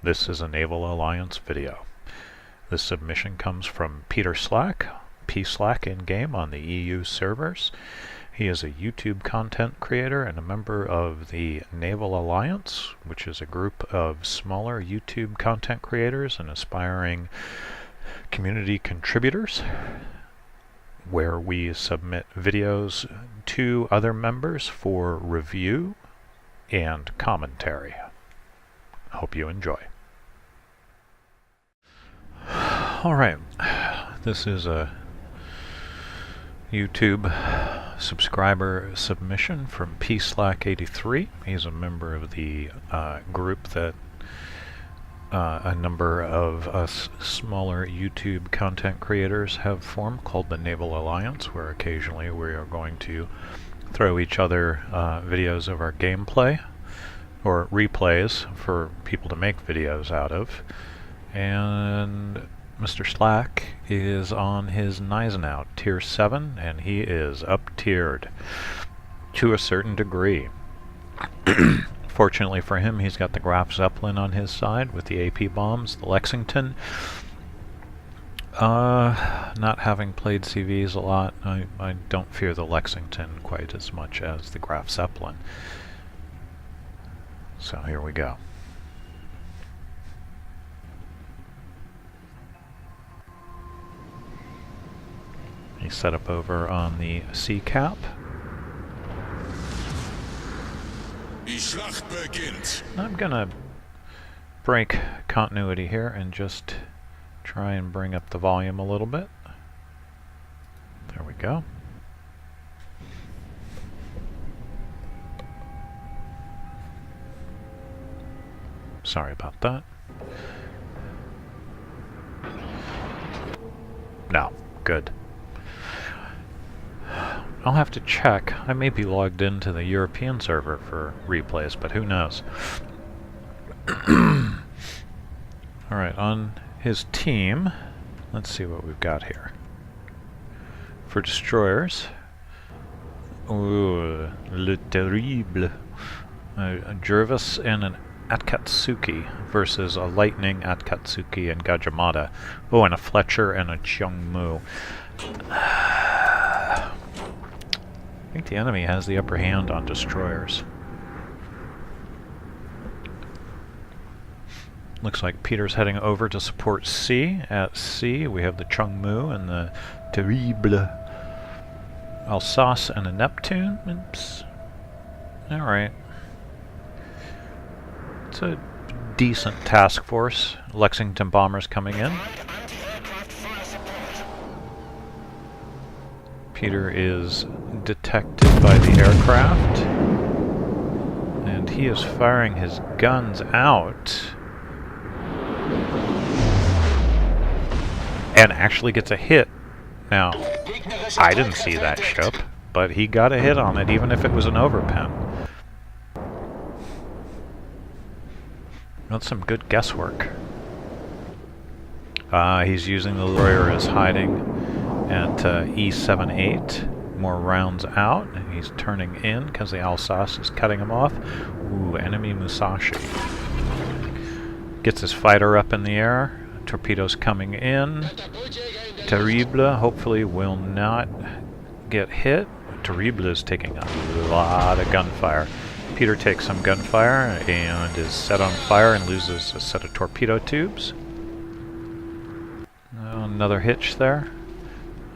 This is a Naval Alliance video. This submission comes from PSlack in-game on the EU servers. He is a YouTube content creator and a member of the Naval Alliance, which is a group of smaller YouTube content creators and aspiring community contributors, where we submit videos to other members for review and commentary. Hope you enjoy. Alright, this is a YouTube subscriber submission from PSlack83. He's a member of the group that a number of us smaller YouTube content creators have formed called the Naval Alliance, where occasionally we are going to throw each other videos of our gameplay or replays for people to make videos out of. And Mr. Slack is on his Gneisenau Tier 7, and he is up-tiered to a certain degree. Fortunately for him, he's got the Graf Zeppelin on his side with the AP bombs, the Lexington. Not having played CVs a lot, I don't fear the Lexington quite as much as the Graf Zeppelin. So here we go. He's set up over on the sea cap. I'm gonna break continuity here and just try and bring up the volume a little bit. There we go. Sorry about that. No, good. I'll have to check. I may be logged into the European server for replays, but who knows. Alright, on his team, let's see what we've got here. For destroyers, ooh, Le Terrible. A Jervis and an Akatsuki versus a Lightning, Akatsuki, and Gajimata. Oh, and a Fletcher and a Cheongmu. I think the enemy has the upper hand on destroyers. Looks like Peter's heading over to support C. At C, we have the Cheongmu and the Terrible. Alsace and a Neptune. Oops. Alright. It's a decent task force. Lexington bombers coming in. Peter is detected by the aircraft, and he is firing his guns out, and actually gets a hit. Now, I didn't see that ship, but he got a hit on it, even if it was an overpen. That's some good guesswork. He's using the lawyer as hiding at E78. More rounds out. He's turning in because the Alsace is cutting him off. Ooh, enemy Musashi. Gets his fighter up in the air. Torpedoes coming in. Terrible hopefully will not get hit. Terrible is taking a lot of gunfire. Peter takes some gunfire and is set on fire and loses a set of torpedo tubes. Another hitch there.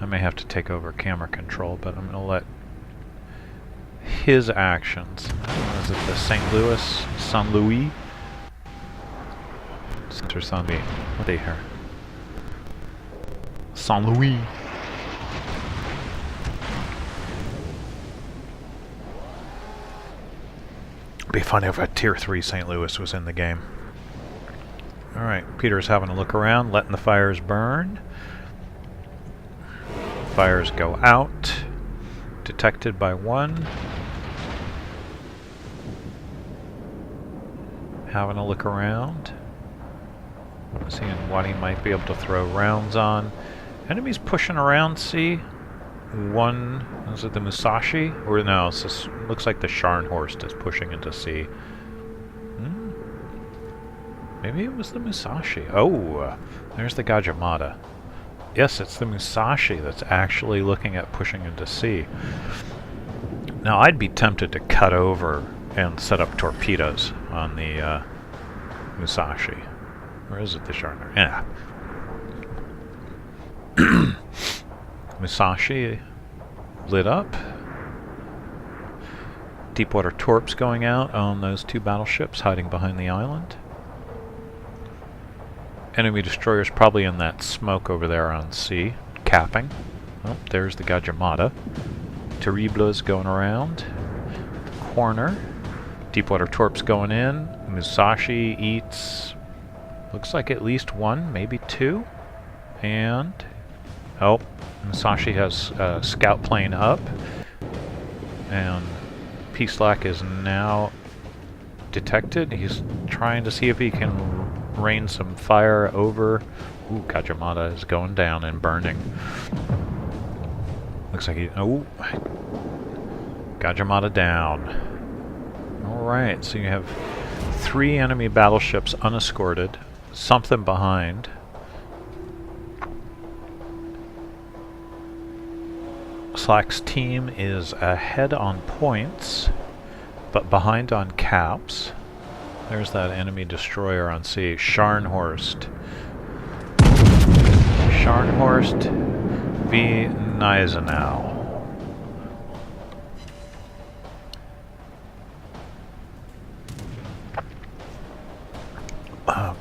I may have to take over camera control, but I'm going to let his actions. Is it the St. Louis? Center St. Louis. What are they here? St. Louis. It'd be funny if a Tier 3 St. Louis was in the game. Alright, Peter's having a look around, letting the fires burn. Fires go out. Detected by one. Having a look around. Seeing what he might be able to throw rounds on. Enemies pushing around, see? One, is it the Musashi? Or no, it's just, looks like the Scharnhorst is pushing into sea. Maybe it was the Musashi. Oh, there's the Gajimata. Yes, it's the Musashi that's actually looking at pushing into sea. Now, I'd be tempted to cut over and set up torpedoes on the Musashi. Or is it the Sharner? Yeah. Musashi lit up. Deepwater torps going out on those two battleships hiding behind the island. Enemy destroyers probably in that smoke over there on sea, capping. Oh, there's the Gajimata. Terribles going around. Corner. Deepwater torps going in. Musashi eats, looks like at least one, maybe two. And, oh, Musashi has a scout plane up. And PSlack is now detected. He's trying to see if he can rain some fire over. Ooh, Gajimata is going down and burning. Looks like he... Oh! Gajimata down. Alright, so you have 3 enemy battleships unescorted. Something behind. Slack's team is ahead on points, but behind on caps. There's that enemy destroyer on sea, Scharnhorst. Scharnhorst v. Gneisenau.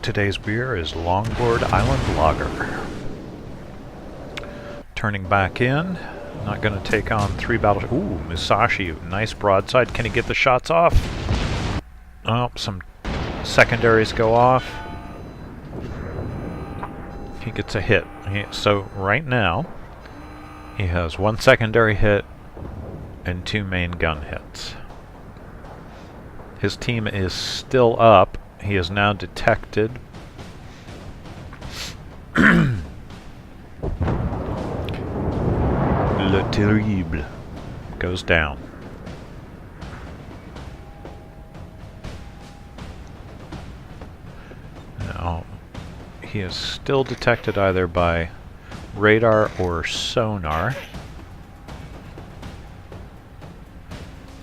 Today's beer is Longboard Island Lager. Turning back in. Not going to take on 3 battleships. Ooh, Musashi, nice broadside. Can he get the shots off? Oh, some secondaries go off. He gets a hit. So right now, he has 1 secondary hit and 2 main gun hits. His team is still up. He is now detected. Le Terrible goes down. Now, he is still detected either by radar or sonar.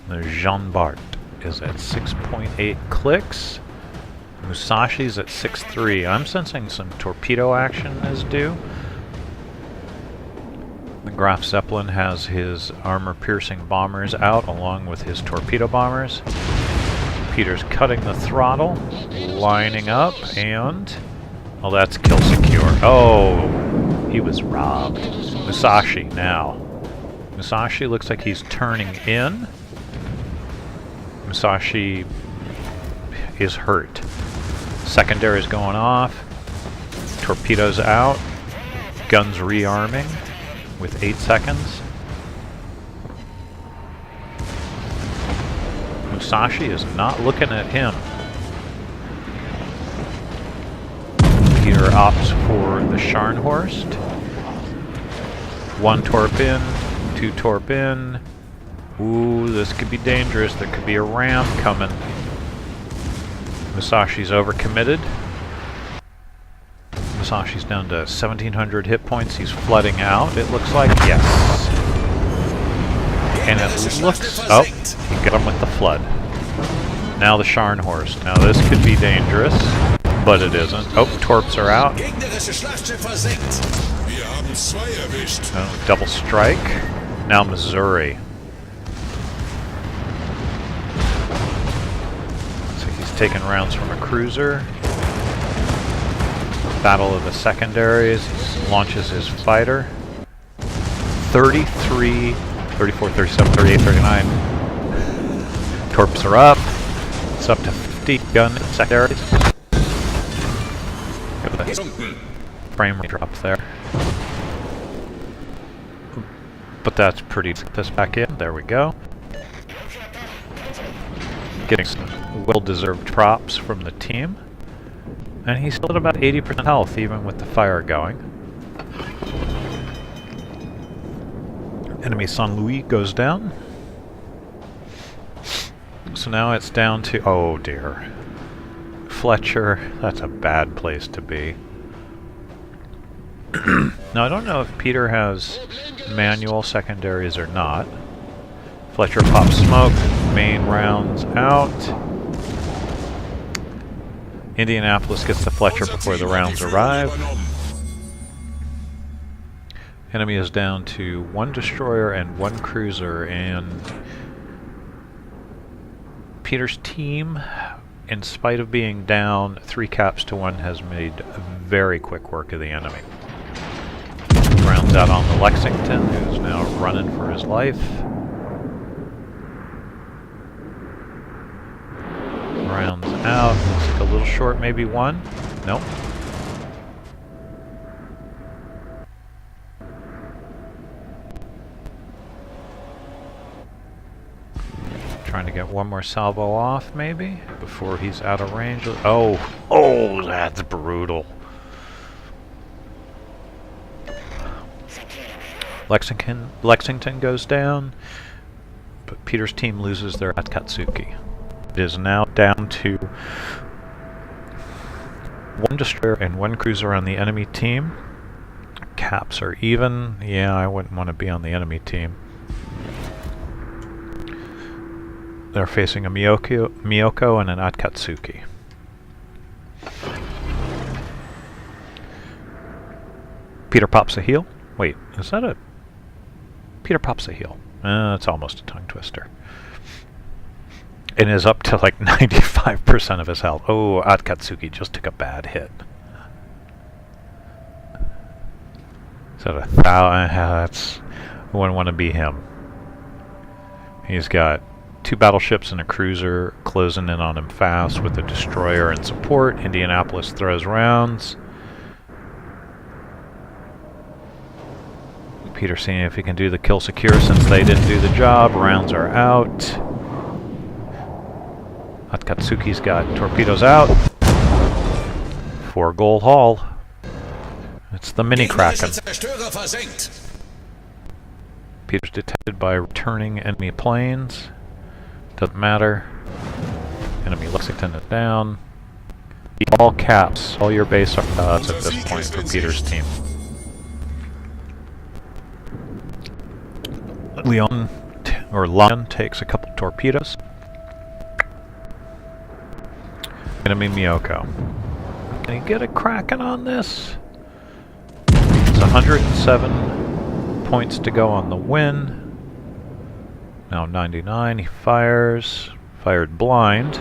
The Jean Bart is at 6.8 clicks. Musashi's at 6.3. I'm sensing some torpedo action is due. The Graf Zeppelin has his armor-piercing bombers out along with his torpedo bombers. Peter's cutting the throttle, lining up, and... well, that's kill secure. Oh, he was robbed. Musashi now. Musashi looks like he's turning in. Musashi is hurt. Secondary's going off. Torpedoes out. Guns rearming with 8 seconds. Musashi is not looking at him. Peter opts for the Scharnhorst. 1 torp in, 2 torp in. Ooh, this could be dangerous. There could be a ram coming. Musashi's overcommitted. Musashi's down to 1,700 hit points. He's flooding out, it looks like. Yes. And it looks... oh, he got him with the flood. Now the Scharnhorst. Now this could be dangerous, but it isn't. Oh, torps are out. Oh, double strike. Now Missouri. So he's taking rounds from a cruiser. Battle of the secondaries. He launches his fighter. 33, 34, 37, 38, 39. Torps are up. It's up to 50 gun secondaries. Frame rate drop there. But that's pretty. This back in. There we go. Getting some well-deserved props from the team. And he's still at about 80% health, even with the fire going. Enemy San Luis goes down. So now it's down to... oh dear. Fletcher. That's a bad place to be. Now, I don't know if Peter has manual secondaries or not. Fletcher pops smoke. Main rounds out. Indianapolis gets the Fletcher before the rounds arrive. Enemy is down to 1 destroyer and 1 cruiser, and Peter's team, in spite of being down 3 caps to 1, has made very quick work of the enemy. Rounds out on the Lexington, who's now running for his life. Rounds out. Looks like a little short, maybe 1. Nope. Trying to get 1 more salvo off, maybe, before he's out of range. Oh, that's brutal. Lexington goes down, but Peter's team loses their Akatsuki. It is now down to 1 destroyer and 1 cruiser on the enemy team. Caps are even. Yeah, I wouldn't want to be on the enemy team. They're facing a Miyoko and an Akatsuki. Peter pops a heal. Wait, is that a... Peter pops a heal. It's almost a tongue twister. It is up to like 95% of his health. Oh, Akatsuki just took a bad hit. Is that 1,000? That's... I wouldn't want to be him. He's got 2 battleships and a cruiser closing in on him fast with a destroyer in support. Indianapolis throws rounds. Peter seeing if he can do the kill secure since they didn't do the job. Rounds are out. Akatsuki's got torpedoes out. 4 goal haul. It's the mini Kraken. Peter's detected by returning enemy planes. Doesn't matter. Enemy Lexington is down. All caps, all your base odds at this point for Peter's team. Lion takes a couple torpedoes. Enemy Miyoko. Can he get a Kraken on this? It's 107 points to go on the win. Now 99, he fires. Fired blind.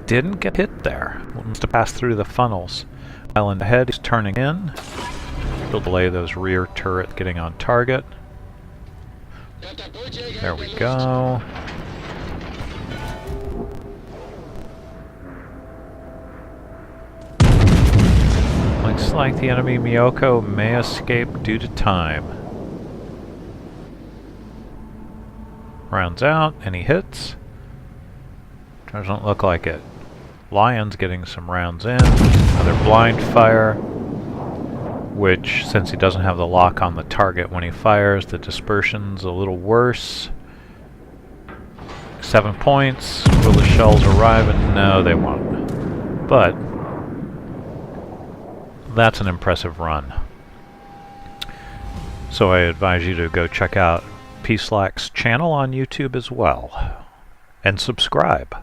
Didn't get hit there. Wants to pass through the funnels. Island ahead, he's turning in. He'll delay those rear turret getting on target. There we go. Looks like the enemy Miyoko may escape due to time. Rounds out, and he hits. Doesn't look like it. Lion's getting some rounds in. Another blind fire, which, since he doesn't have the lock on the target when he fires, the dispersion's a little worse. 7 points. Will the shells arrive? And no, they won't. But that's an impressive run. So I advise you to go check out PSlack's channel on YouTube as well. And subscribe.